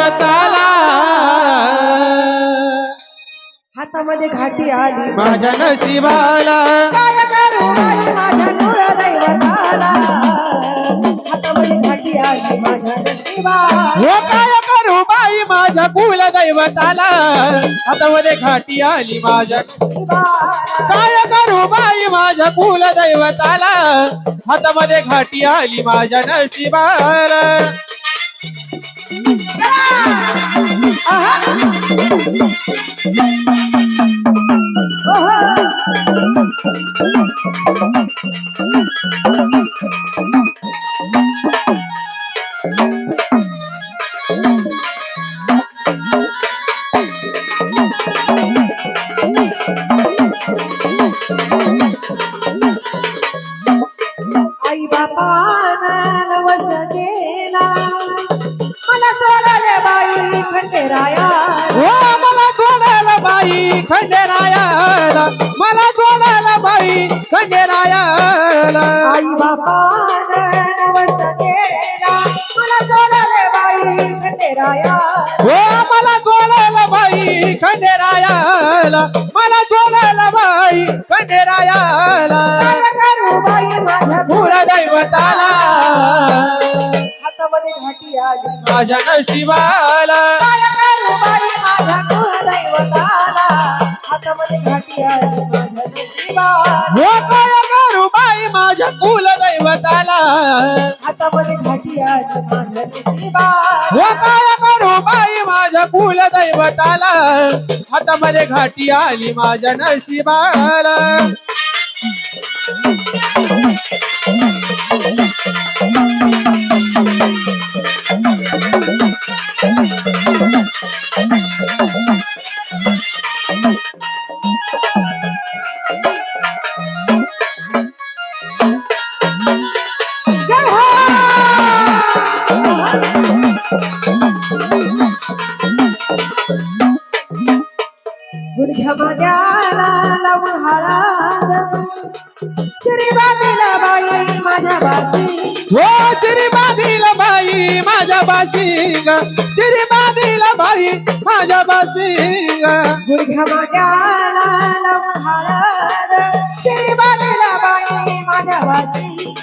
दैवताला हातामध्ये घाटी आली माझ्या नशिबाला काय करू बाई माझ्या कुलदैवताला हातामध्ये घाटी आली माझ्या नशिबाला हो काय करू बाई माझ्या कुल दैवताला हातामध्ये घाटी आली माझ्या काय करू बाई माझ्या कुल दैवताला हातामध्ये घाटी आली माझ्या नशिबाला आई बापाना नवस केला मला सोडले बाई खंडेराया हो मला जोडायला बाई खंडेरायाला मला जोडायला बाई खंडेरायाला आई बापाना नवस केला मला सोडले बाई खंडेराया हो मला जोडायला बाई खंडेरायाला मला जोडायला बाई खंडेरायाला काय करू बाई माझ्या कुल दैवताला हातामध्ये घाटी आली माझ्या नशिबाला काय करू बाई माझ्या कुलदैवताला हातामध्ये घाटी आली माझ्या नशिबाला हो काय करू बाई माझ्या कुल दैवताला हातामध्ये घाटी आली माझ्या नशिबाला हो काय करू बाई माझ्या कुल दैवताला हातामध्ये घाटी आली माझ्या नशिबाला जय हो गुडघ्या मांड्याला लावून हळद श्री बाबीला बाई माझ्या बाजी हो चिरी बांधीला बाई माझ्या बाशिंग चिरी बांधीला बाई माझ्या बाशिंग गुडघ्या मांड्याला लावून हळद श्री बाबीला बाई माझ्या बाजी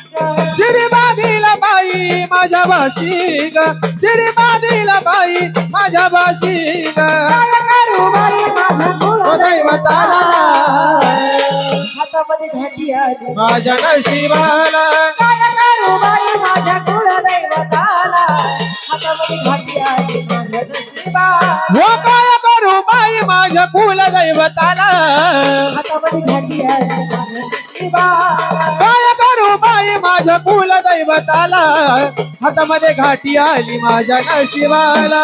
चिरी बांधीला बाई माझ्या बाशिंग चिरी बांधीला बाई माझ्या बाशिंग काय करू बाई माझ्या दैवताला हातामध्ये घाटी आली माझ्या नशिबाला काय करू बाई माझ्या कुलदैवताला हातामध्ये घाटी आली माझ्या नशिबाला हो काय करू बाई माझ्या कुल दैवताला हातामध्ये घाटी आली माझ्या नशिबाला काय करू बाई माझ्या कुल दैवताला हातामध्ये घाटी आली माझ्या नशिबाला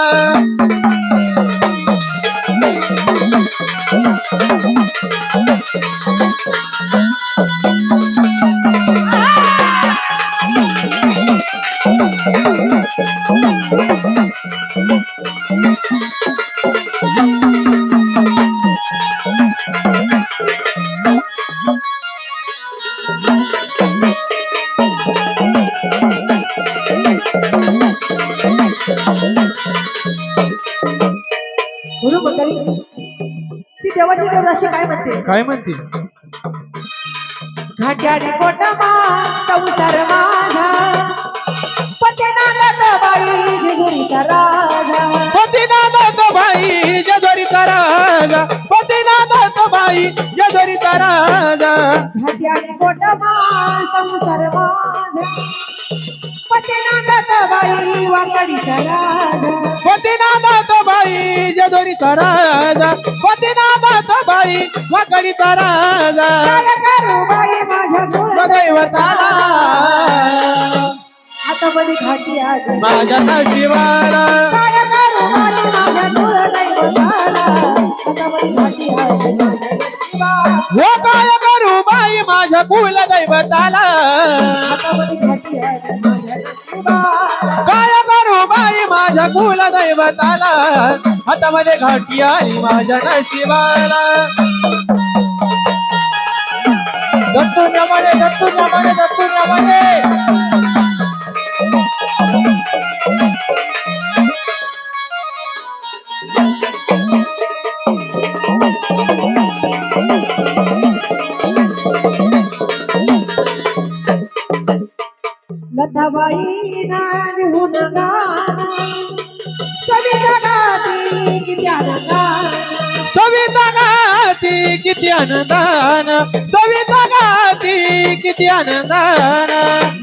म्हणून मंडळी ती देवाची देवदासी काय म्हणते काय म्हणते घाट्याने कोटमा संसार माझा पतीनाथ बाई जेजुरीचा राजा पतीनाथ बाई जेजुरीचा राजा पतीनाथ बाई जेजुरीचा राजा घाट्याने कोटमा संसार माझा पतीनाथ बाई वाकडीचा राजा पतीनाथ बाई जेजुरीचा राजा पतीनाथ बाई वाकडीचा राजा काय करू बाई माझ्या दैवताला हातामध्ये घाटी आली माझ्या नशिबाला काय करू बाई माझ्या कुलदैवताला हातामध्ये घाटी आली माझ्या नशिबाला हो काय करू बाई माझ्या कुल दैवताला हातामध्ये घाटी आली माझ्या नशिबाला काय करू बाई माझ्या कुल दैवताला हातामध्ये घाटी आली माझ्या नशिबाला दत्तू नमने दत्तू नमने दत्तू नमने बाईना लिहून गाणं सविता गाती किती आनंदानं सविता गाती किती आनंदान सविता गाती किती आनंदान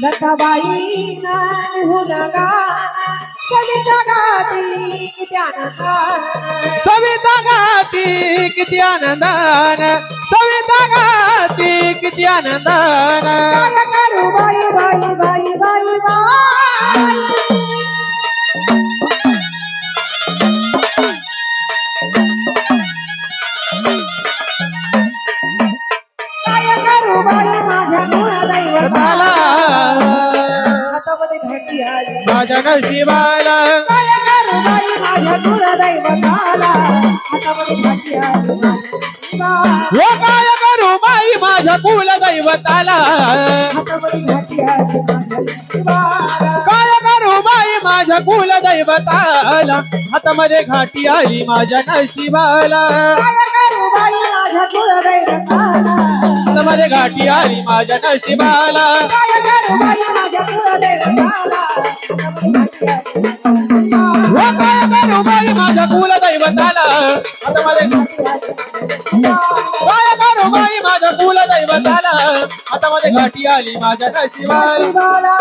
लताबाईना लिहून गाणं सविता गाती किती आनंदानं सविता गाती किती आनंदान सविता गाती किती आनंदान काय करू बाई बाई बाई बाई बाई काय करू बाई माझ्या कुळदैवताला हातामध्ये घाटी आली माझ्या नशिबाला काय करू बाई माझ्या कुळदैवताला हातामध्ये घाटी आली माझ्या नशिबाला. हो काय करू बाई माझ्या कुलदैवताला हातामध्ये घाटी आली माझ्या नशिबाला. काय करू बाई माझ्या कुलदैवताला हातामध्ये घाटी आली माझ्या नशिबाला काय करू बाई माझ्या कुळदैवताला हातामध्ये घाटी आली माझ्या नशिबाला काय करू बाई माझ्या कुळदैवताला हातामध्ये घाटी आली माझ्या नशिबाला. हो काय करू बाई माझ्या कुलदैवताला हातामध्ये काय करू बाई माझ्या कुलदैवताला हातामध्ये घाटी आली माझ्या नशिबाला नशिबाला